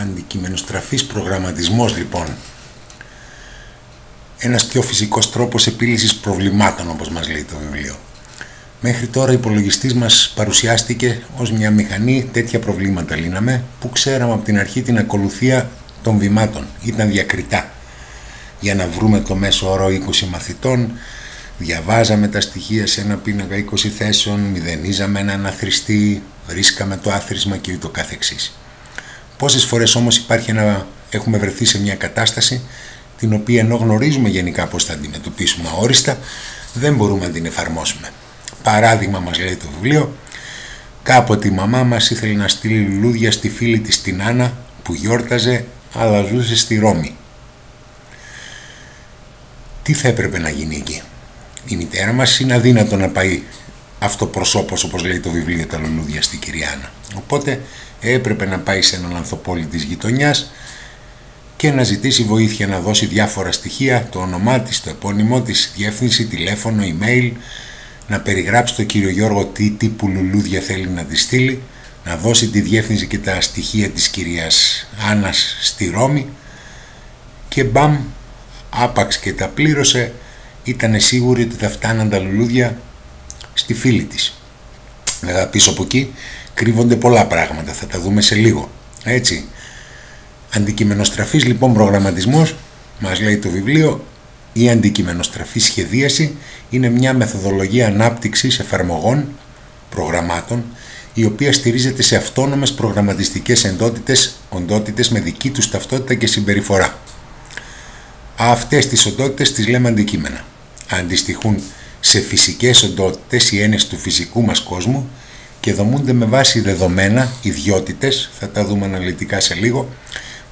Αντικειμενοστραφής προγραμματισμός, λοιπόν. Ένας πιο φυσικός τρόπος επίλυσης προβλημάτων, όπως μας λέει το βιβλίο. Μέχρι τώρα ο υπολογιστής μας παρουσιάστηκε ως μια μηχανή, τέτοια προβλήματα λύναμε, που ξέραμε από την αρχή την ακολουθία των βημάτων. Ήταν διακριτά. Για να βρούμε το μέσο όρο 20 μαθητών, διαβάζαμε τα στοιχεία σε ένα πίνακα 20 θέσεων, μηδενίζαμε ένα αναθριστή, βρίσκαμε το άθροισμα και ούτω καθεξής. Πόσες φορές όμως έχουμε βρεθεί σε μια κατάσταση την οποία, ενώ γνωρίζουμε γενικά πώς θα αντιμετωπίσουμε αόριστα, δεν μπορούμε να την εφαρμόσουμε. Παράδειγμα, μας λέει το βιβλίο, κάποτε η μαμά μας ήθελε να στείλει λουλούδια στη φίλη της την Άννα που γιόρταζε, αλλά ζούσε στη Ρώμη. Τι θα έπρεπε να γίνει εκεί? Η μητέρα μας είναι αδύνατο να πάει αυτοπροσώπως, όπως λέει το βιβλίο, τα λουλούδια στη κυρία Άννα. Οπότε έπρεπε να πάει σε έναν ανθοπόλη της γειτονιάς και να ζητήσει βοήθεια, να δώσει διάφορα στοιχεία, το όνομά της, το επώνυμό της, διεύθυνση, τηλέφωνο, email, να περιγράψει τον κύριο Γιώργο τι τύπου λουλούδια θέλει να τη στείλει, να δώσει τη διεύθυνση και τα στοιχεία της κυρίας Άννας στη Ρώμη και μπαμ, άπαξ και τα πλήρωσε, ήταν σίγουρη ότι θα φτάναν τα λουλούδια στη φίλη της. Βέβαια πίσω από εκεί κρύβονται πολλά πράγματα, θα τα δούμε σε λίγο, έτσι. Αντικειμενοστραφής, λοιπόν, προγραμματισμός, μας λέει το βιβλίο, η αντικειμενοστραφή σχεδίαση είναι μια μεθοδολογία ανάπτυξης εφαρμογών, προγραμμάτων, η οποία στηρίζεται σε αυτόνομες προγραμματιστικές οντότητες με δική τους ταυτότητα και συμπεριφορά. Αυτές τις οντότητες τις λέμε αντικείμενα. Αντιστοιχούν σε φυσικές οντότητες, οι έννοιες του φυσικού μας κόσμου, και δομούνται με βάση δεδομένα, ιδιότητες, θα τα δούμε αναλυτικά σε λίγο,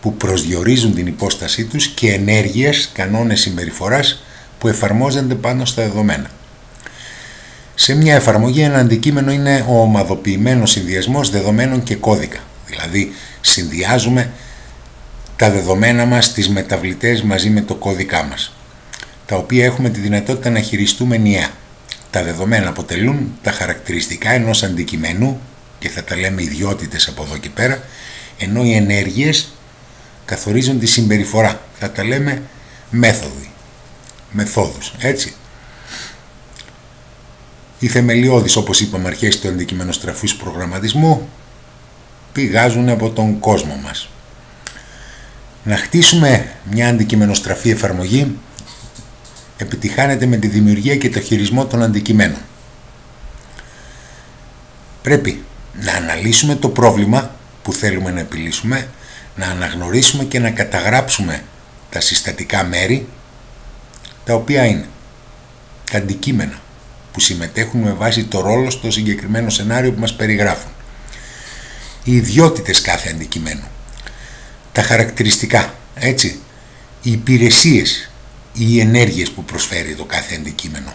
που προσδιορίζουν την υπόστασή τους, και ενέργειες, κανόνες συμπεριφοράς που εφαρμόζονται πάνω στα δεδομένα. Σε μια εφαρμογή ένα αντικείμενο είναι ο ομαδοποιημένος συνδυασμός δεδομένων και κώδικα. Δηλαδή συνδυάζουμε τα δεδομένα μας, τις μεταβλητές μαζί με το κώδικά μας, τα οποία έχουμε τη δυνατότητα να χειριστούμε ενιαία. Τα δεδομένα αποτελούν τα χαρακτηριστικά ενός αντικειμένου και θα τα λέμε ιδιότητες από εδώ και πέρα, ενώ οι ενέργειες καθορίζουν τη συμπεριφορά, θα τα λέμε μεθόδους, έτσι. Οι θεμελιώδεις, όπως είπαμε, αρχές του αντικειμενοστραφούς προγραμματισμού πηγάζουν από τον κόσμο μας. Να χτίσουμε μια αντικειμενοστραφή εφαρμογή επιτυχάνεται με τη δημιουργία και το χειρισμό των αντικειμένων. Πρέπει να αναλύσουμε το πρόβλημα που θέλουμε να επιλύσουμε, να αναγνωρίσουμε και να καταγράψουμε τα συστατικά μέρη, τα οποία είναι τα αντικείμενα που συμμετέχουν με βάση το ρόλο στο συγκεκριμένο σενάριο που μας περιγράφουν, οι ιδιότητες κάθε αντικειμένου, τα χαρακτηριστικά, έτσι, οι υπηρεσίες ή οι ενέργειες που προσφέρει το κάθε αντικείμενο.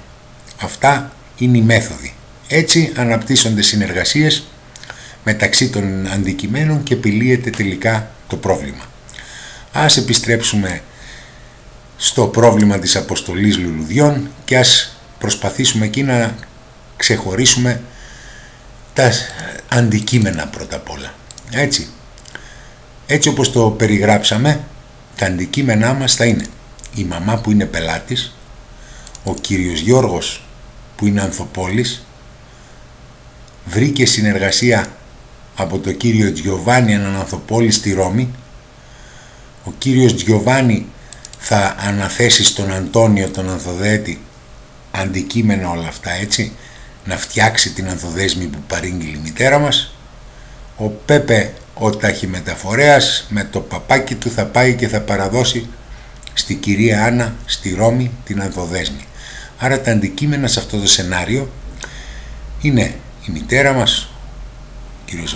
Αυτά είναι οι μέθοδοι. Έτσι αναπτύσσονται συνεργασίες μεταξύ των αντικειμένων και επιλύεται τελικά το πρόβλημα. Ας επιστρέψουμε στο πρόβλημα της αποστολής λουλουδιών και ας προσπαθήσουμε εκεί να ξεχωρίσουμε τα αντικείμενα πρώτα απ' όλα. Έτσι όπως το περιγράψαμε, τα αντικείμενά μας θα είναι η μαμά που είναι πελάτης, ο κύριος Γιώργος που είναι ανθοπόλης, βρήκε συνεργασία από τον κύριο Τζιοβάνι, έναν ανθοπόλη στη Ρώμη. Ο κύριος Τζιοβάνι θα αναθέσει στον Αντώνιο, τον ανθοδέτη, αντικείμενα όλα αυτά, έτσι, να φτιάξει την ανθοδέσμη που παρήγγειλε η μητέρα μας. Ο Πέπε, ο ταχυμεταφορέας, με το παπάκι του θα πάει και θα παραδώσει στη κυρία Άννα στη Ρώμη την ανθοδέσμη. Άρα τα αντικείμενα σε αυτό το σενάριο είναι η μητέρα μας,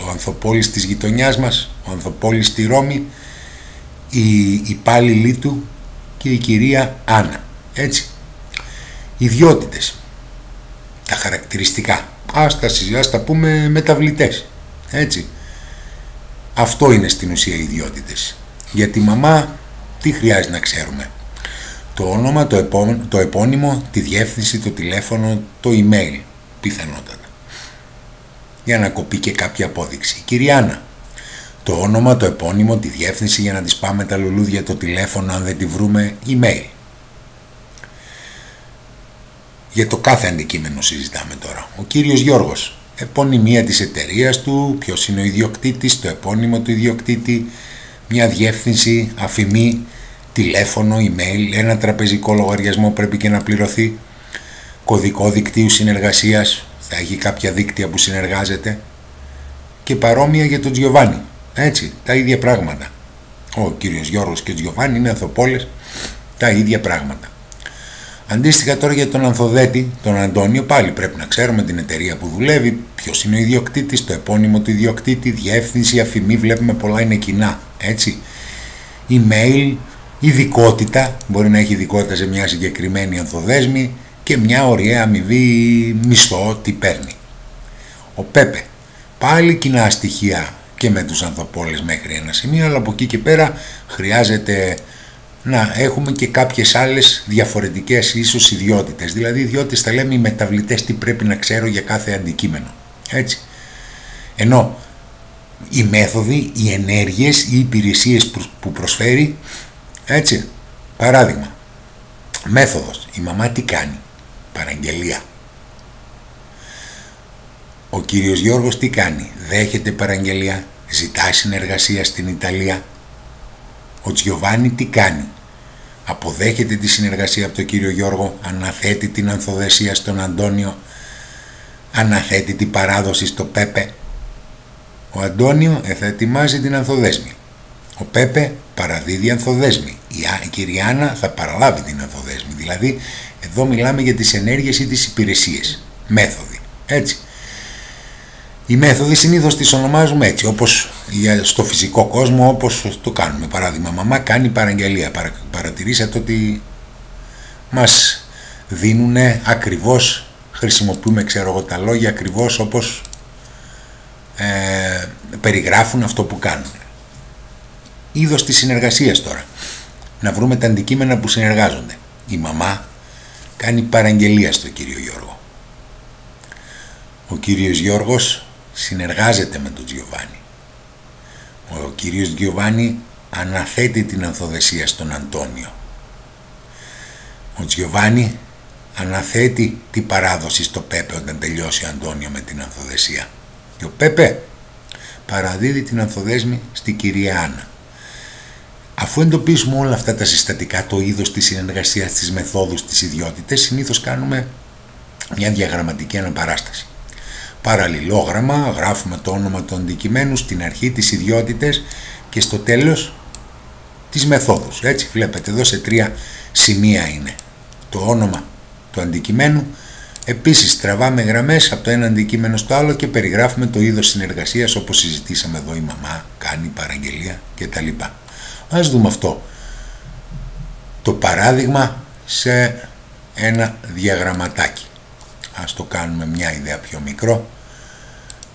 ο ανθοπόλης της γειτονιάς μας, ο ανθοπόλης στη Ρώμη, η υπάλληλοι του και η κυρία Άννα, έτσι. Ιδιότητες, τα χαρακτηριστικά, ας τα πούμε μεταβλητές, έτσι. Αυτό είναι στην ουσία οι ιδιότητες. Για τη μαμά τι χρειάζεται να ξέρουμε? Το όνομα, το επώνυμο, τη διεύθυνση, το τηλέφωνο, το email, πιθανότατα, για να κοπεί και κάποια απόδειξη. Η κυρία Άννα, Το όνομα, το επώνυμο, τη διεύθυνση για να της πάμε τα λουλούδια, το τηλέφωνο αν δεν τη βρούμε, email. Για το κάθε αντικείμενο συζητάμε τώρα. Ο κύριος Γιώργος, επωνυμία της εταιρείας του, ποιος είναι ο ιδιοκτήτης, το επώνυμο του ιδιοκτήτη, μια διεύθυνση, αφημί, τηλέφωνο, email, ένα τραπεζικό λογαριασμό πρέπει και να πληρωθεί, κωδικό δικτύου συνεργασίας, θα έχει κάποια δίκτυα που συνεργάζεται, και παρόμοια για τον Τζιοβάνι. Έτσι, τα ίδια πράγματα. Ο κύριος Γιώργος και ο Τζιοβάνι είναι ανθοπόλες, τα ίδια πράγματα. Αντίστοιχα τώρα για τον Ανθοδέτη, τον Αντώνιο, πάλι πρέπει να ξέρουμε την εταιρεία που δουλεύει, ποιος είναι ο ιδιοκτήτης, το επώνυμο του ιδιοκτήτη, διεύθυνση, αφημί, βλέπουμε πολλά είναι κοινά, έτσι. Email, ειδικότητα, μπορεί να έχει ειδικότητα σε μια συγκεκριμένη ανθοδέσμη και μια ωραία αμοιβή μισθό, τι παίρνει. Ο Πέπε, πάλι κοινά στοιχεία και με τους ανθοπόλες μέχρι ένα σημείο, αλλά από εκεί και πέρα χρειάζεται να έχουμε και κάποιες άλλες διαφορετικές ίσως ιδιότητες. Δηλαδή ιδιότητες θα λέμε οι μεταβλητές, τι πρέπει να ξέρω για κάθε αντικείμενο. Έτσι. Ενώ οι μέθοδοι, οι ενέργειες, οι υπηρεσίες που προσφέρει, έτσι. Παράδειγμα, μέθοδος, η μαμά τι κάνει, παραγγελία. Ο κύριος Γιώργος τι κάνει, δέχεται παραγγελία, ζητά συνεργασία στην Ιταλία. Ο Τζιοβάνι τι κάνει, αποδέχεται τη συνεργασία από τον κύριο Γιώργο, αναθέτει την ανθοδεσία στον Αντώνιο, αναθέτει την παράδοση στο Πέπε. Ο Αντώνιο θα ετοιμάζει την ανθοδέσμη, ο Πέπε παραδίδει ανθοδέσμη, η κυρία Άννα θα παραλάβει την ανθοδέσμη. Δηλαδή εδώ μιλάμε για τις ενέργειες ή τις υπηρεσίες, μέθοδοι, έτσι. Οι μέθοδοι συνήθως τις ονομάζουμε έτσι, όπως στο φυσικό κόσμο, όπως το κάνουμε. Παράδειγμα, μαμά κάνει παραγγελία. Παρατηρήσατε ότι μας δίνουν ακριβώς, χρησιμοποιούμε ξέρω εγώ τα λόγια ακριβώς όπως περιγράφουν αυτό που κάνουν. Είδος της συνεργασίας τώρα. Να βρούμε τα αντικείμενα που συνεργάζονται. Η μαμά κάνει παραγγελία στον κύριο Γιώργο. Ο κύριος Γιώργος συνεργάζεται με τον Τζιοβάνι. Ο κύριος Τζιοβάνι αναθέτει την ανθοδεσία στον Αντώνιο. Ο Τζιοβάνι αναθέτει την παράδοση στο Πέπε όταν τελειώσει ο Αντώνιο με την ανθοδεσία. Και ο Πέπε παραδίδει την ανθοδέσμη στην κυρία Άννα. Αφού εντοπίσουμε όλα αυτά τα συστατικά, το είδος της συνεργασίας, τις μεθόδους, τις ιδιότητες, συνήθως κάνουμε μια διαγραμματική αναπαράσταση. Παραλληλόγραμμα, γράφουμε το όνομα του αντικειμένου, στην αρχή τις ιδιότητες και στο τέλος τις μεθόδους. Έτσι βλέπετε εδώ σε 3 σημεία είναι το όνομα του αντικειμένου. Επίσης τραβάμε γραμμές από το ένα αντικείμενο στο άλλο και περιγράφουμε το είδος συνεργασίας, όπως συζητήσαμε εδώ, η μαμά κάνει παραγγελία κτλ. Ας δούμε αυτό το παράδειγμα σε ένα διαγραμματάκι. Ας το κάνουμε μια ιδέα πιο μικρό.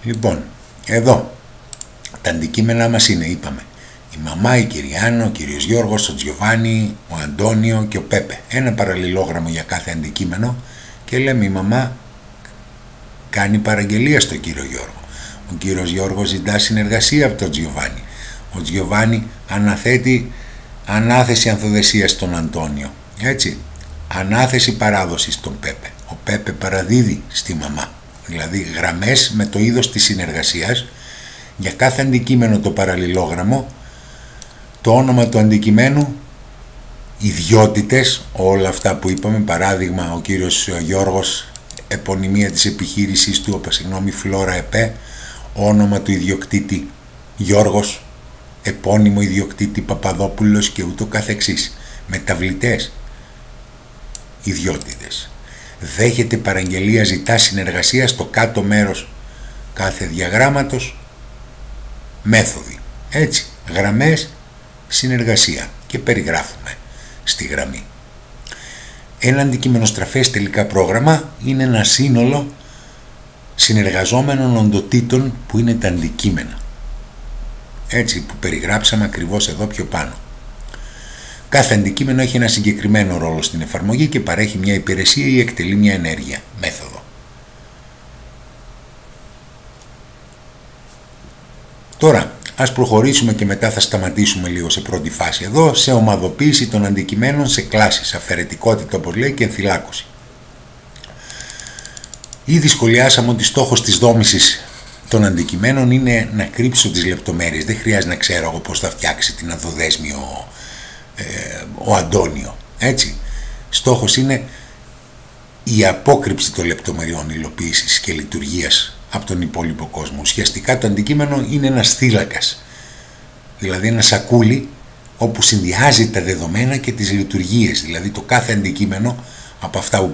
Λοιπόν, εδώ τα αντικείμενα μας είναι, είπαμε, η μαμά, η κυρία Άννα, ο κύριος Γιώργος, ο Τζιοβάνι, ο Αντώνιο και ο Πέπε. Ένα παραλληλόγραμμο για κάθε αντικείμενο και λέμε η μαμά κάνει παραγγελία στον κύριο Γιώργο. Ο κύριος Γιώργος ζητά συνεργασία από τον Τζιοβάνι. Ο Τζιοβάνι αναθέτει ανάθεση ανθοδεσίας στον Αντώνιο. Έτσι, ανάθεση παράδοση στον Πέπε. Ο Πέπε παραδίδει στη μαμά. Δηλαδή γραμμές με το είδος της συνεργασίας για κάθε αντικείμενο, το παραλληλόγραμμο, το όνομα του αντικειμένου, ιδιότητες, όλα αυτά που είπαμε. Παράδειγμα, ο κύριος Γιώργος, επωνυμία της επιχείρησης του, Φλόρα ΕΠΕ, όνομα του ιδιοκτήτη Γιώργος, επώνυμο ιδιοκτήτη Παπαδόπουλος και ούτω καθεξής. Μεταβλητές, ιδιότητες. Δέχεται παραγγελία, ζητά συνεργασία, στο κάτω μέρος κάθε διαγράμματος μέθοδοι. Έτσι, γραμμές, συνεργασία και περιγράφουμε στη γραμμή. Ένα αντικειμενοστραφές τελικά πρόγραμμα είναι ένα σύνολο συνεργαζόμενων οντοτήτων που είναι τα αντικείμενα. Έτσι που περιγράψαμε ακριβώς εδώ πιο πάνω. Κάθε αντικείμενο έχει ένα συγκεκριμένο ρόλο στην εφαρμογή και παρέχει μια υπηρεσία ή εκτελεί μια ενέργεια, μέθοδο. Τώρα, Ας προχωρήσουμε και μετά θα σταματήσουμε λίγο σε πρώτη φάση εδώ, σε ομαδοποίηση των αντικειμένων σε κλάσεις, αφαιρετικότητα όπως λέει και ενθυλάκωση. Ήδη σχολιάσαμε ότι στόχος της δόμησης των αντικειμένων είναι να κρύψω τις λεπτομέρειες. Δεν χρειάζεται να ξέρω εγώ πώς θα φτιάξει την αδοδέσμη ο Αντώνιο. Έτσι. Στόχος είναι η απόκρυψη των λεπτομεριών υλοποίησης και λειτουργίας από τον υπόλοιπο κόσμο. Ουσιαστικά το αντικείμενο είναι ένας θύλακας, δηλαδή ένα σακούλι όπου συνδυάζει τα δεδομένα και τις λειτουργίες. Δηλαδή το κάθε αντικείμενο από αυτά που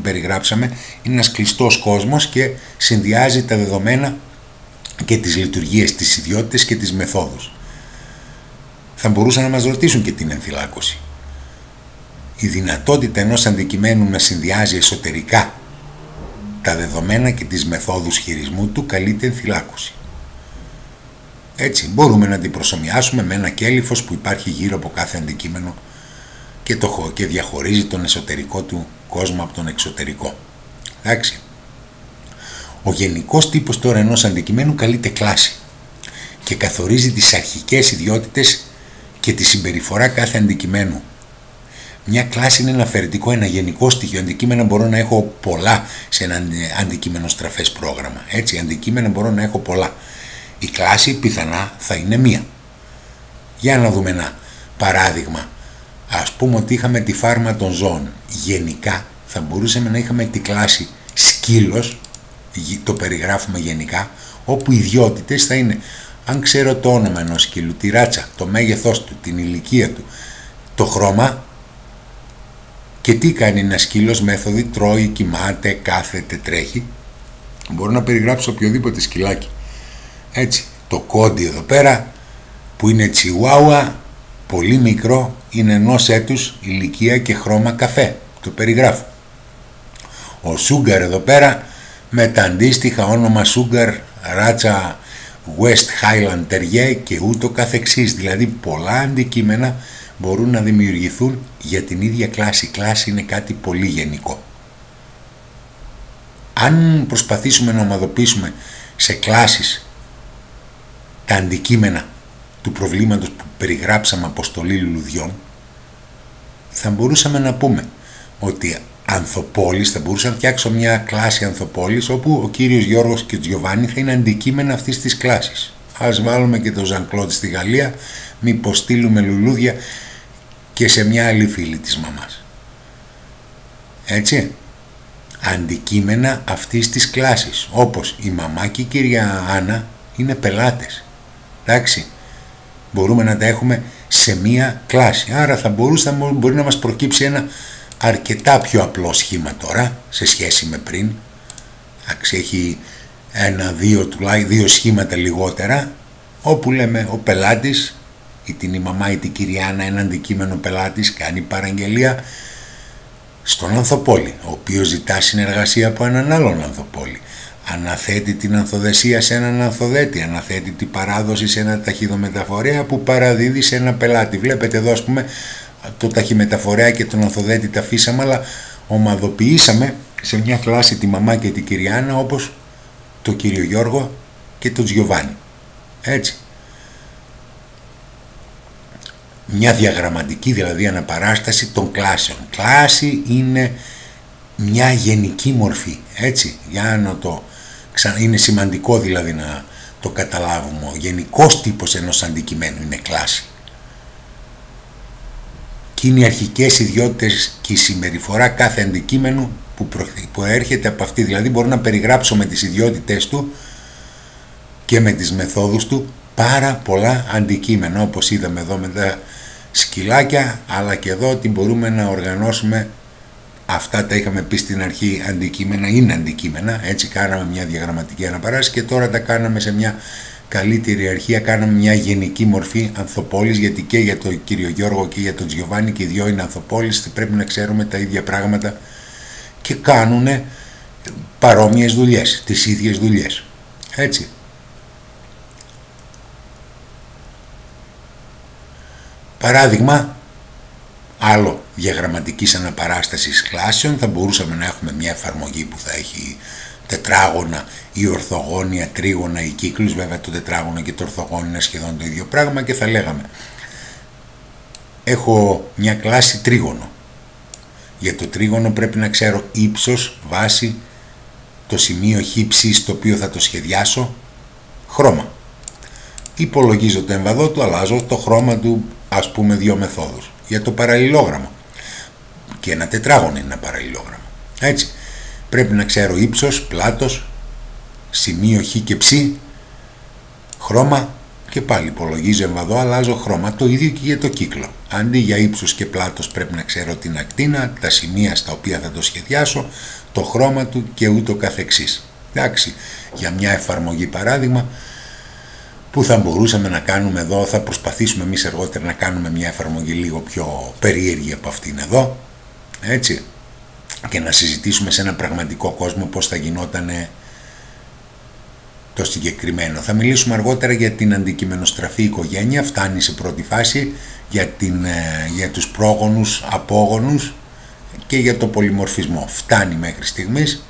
περιγράψαμε είναι ένας κλειστός κόσμος και συνδυάζει τα δεδομένα και τις λειτουργίες, τις ιδιότητες και τις μεθόδους. Θα μπορούσαν να μας ρωτήσουν και την ενθυλάκωση. Η δυνατότητα ενός αντικειμένου να συνδυάζει εσωτερικά τα δεδομένα και τις μεθόδους χειρισμού του καλείται ενθυλάκωση. Έτσι μπορούμε να την προσομοιάσουμε με ένα κέλυφος που υπάρχει γύρω από κάθε αντικείμενο και διαχωρίζει τον εσωτερικό του κόσμο από τον εξωτερικό. Εντάξει. Ο γενικός τύπος τώρα ενός αντικειμένου καλείται κλάση και καθορίζει τις αρχικές ιδιότητες και τη συμπεριφορά κάθε αντικειμένου. Μια κλάση είναι ένα αφαιρετικό, ένα γενικό στοιχείο. Αντικείμενα μπορώ να έχω πολλά σε ένα αντικείμενο στραφές πρόγραμμα. Έτσι, αντικείμενα μπορώ να έχω πολλά. Η κλάση πιθανά θα είναι μία. Για να δούμε ένα παράδειγμα. Ας πούμε ότι είχαμε τη φάρμα των ζώων. Γενικά θα μπορούσαμε να είχαμε τη κλάση σκύλος, το περιγράφουμε γενικά, όπου οι ιδιότητες θα είναι, αν ξέρω το όνομα ενός σκύλου, τη ράτσα, το μέγεθός του, την ηλικία του, το χρώμα και τι κάνει ένα σκύλος, μέθοδοι, τρώει, κοιμάται, κάθεται, τρέχει. Μπορώ να περιγράψω οποιοδήποτε σκυλάκι. Έτσι, το κόντι εδώ πέρα που είναι τσιουάουα, πολύ μικρό, είναι ενός έτους ηλικία και χρώμα καφέ. Το περιγράφω. Ο Σούγκαρ εδώ πέρα με τα αντίστοιχα όνομα Σούγκαρ, ράτσα, West Highland Terrier και ούτω καθεξής. Δηλαδή πολλά αντικείμενα μπορούν να δημιουργηθούν για την ίδια κλάση. Η κλάση είναι κάτι πολύ γενικό. Αν προσπαθήσουμε να ομαδοποιήσουμε σε κλάσεις τα αντικείμενα του προβλήματος που περιγράψαμε αποστολή λουλουδιών, θα μπορούσαμε να πούμε ότι ανθοπόλης, θα μπορούσα να φτιάξω μια κλάση ανθοπόλης όπου ο κύριος Γιώργος και ο Τζιοβάνι θα είναι αντικείμενα αυτής της κλάσης. Ας βάλουμε και τον Ζαν Κλοντ στη Γαλλία, μήπως στείλουμε λουλούδια και σε μια άλλη φίλη της μαμάς. Έτσι, αντικείμενα αυτής της κλάσης, όπως η μαμά και η κυρία Άννα είναι πελάτες. Εντάξει, μπορούμε να τα έχουμε σε μία κλάση. Άρα μπορεί να μας προκύψει ένα αρκετά πιο απλό σχήμα τώρα σε σχέση με πριν. Έχει δύο σχήματα λιγότερα, όπου λέμε ο πελάτης, είτε η μαμά είτε η κυρία Άννα, ένα αντικείμενο πελάτης, κάνει παραγγελία στον ανθοπόλη, ο οποίος ζητά συνεργασία από έναν άλλον ανθοπόλη. Αναθέτει την ανθοδεσία σε έναν ανθοδέτη, αναθέτει την παράδοση σε ένα ταχυδομεταφορέα που παραδίδει σε ένα πελάτη. Βλέπετε εδώ, ας πούμε, το ταχυμεταφορέα και τον ανθοδέτη τα αφήσαμε, αλλά ομαδοποιήσαμε σε μια κλάση τη μαμά και την κυρία Άννα, όπως το κύριο Γιώργο και τον Τζιοβάνι. Έτσι. Μια διαγραμματική δηλαδή αναπαράσταση των κλάσεων. Κλάση είναι μια γενική μορφή. Έτσι, για να είναι σημαντικό δηλαδή να το καταλάβουμε. Ο γενικός τύπος ενός αντικειμένου είναι κλάση. Και είναι οι αρχικές ιδιότητες και η συμπεριφορά κάθε αντικείμενου που έρχεται από αυτή. Δηλαδή μπορώ να περιγράψω με τις ιδιότητες του και με τις μεθόδους του πάρα πολλά αντικείμενα, όπως είδαμε εδώ με τα σκυλάκια, αλλά και εδώ ότι μπορούμε να οργανώσουμε. Αυτά τα είχαμε πει στην αρχή, αντικείμενα είναι αντικείμενα, έτσι κάναμε μια διαγραμματική αναπαράσταση και τώρα τα κάναμε σε μια καλύτερη αρχεία, κάναμε μια γενική μορφή ανθοπόλης, γιατί και για τον κύριο Γιώργο και για τον Τζιοβάνι και οι δυο είναι ανθοπόλης, πρέπει να ξέρουμε τα ίδια πράγματα και κάνουν παρόμοιες δουλειές, τις ίδιες δουλειές. Έτσι. Παράδειγμα, άλλο διαγραμματικής αναπαράστασης κλάσεων, θα μπορούσαμε να έχουμε μια εφαρμογή που θα έχει τετράγωνα ή ορθογώνια, τρίγωνα ή κύκλους. Βέβαια το τετράγωνο και το ορθογώνιο είναι σχεδόν το ίδιο πράγμα και θα λέγαμε έχω μια κλάση τρίγωνο. Για το τρίγωνο πρέπει να ξέρω ύψος, βάση, το σημείο χ, στο οποίο θα το σχεδιάσω, χρώμα. Υπολογίζω το εμβαδό του, αλλάζω το χρώμα του, ας πούμε 2 μεθόδους. Για το παραλληλόγραμμα, και ένα τετράγωνο είναι ένα παραλληλόγραμμα. Έτσι, πρέπει να ξέρω ύψος, πλάτος, σημείο χ και ψ, χρώμα, και πάλι υπολογίζω εμβαδό, αλλάζω χρώμα. Το ίδιο και για το κύκλο. Αντί για ύψος και πλάτος πρέπει να ξέρω την ακτίνα, τα σημεία στα οποία θα το σχεδιάσω, το χρώμα του και ούτω καθεξής. Εντάξει, για μια εφαρμογή παράδειγμα που θα μπορούσαμε να κάνουμε εδώ, θα προσπαθήσουμε εμείς αργότερα να κάνουμε μια εφαρμογή λίγο πιο περίεργη από αυτήν εδώ, έτσι, και να συζητήσουμε σε ένα πραγματικό κόσμο πώς θα γινότανε το συγκεκριμένο. Θα μιλήσουμε αργότερα για την αντικειμενοστραφή οικογένεια, φτάνει σε πρώτη φάση, για τους πρόγονους, απόγονους και για το πολυμορφισμό. Φτάνει μέχρι στιγμής.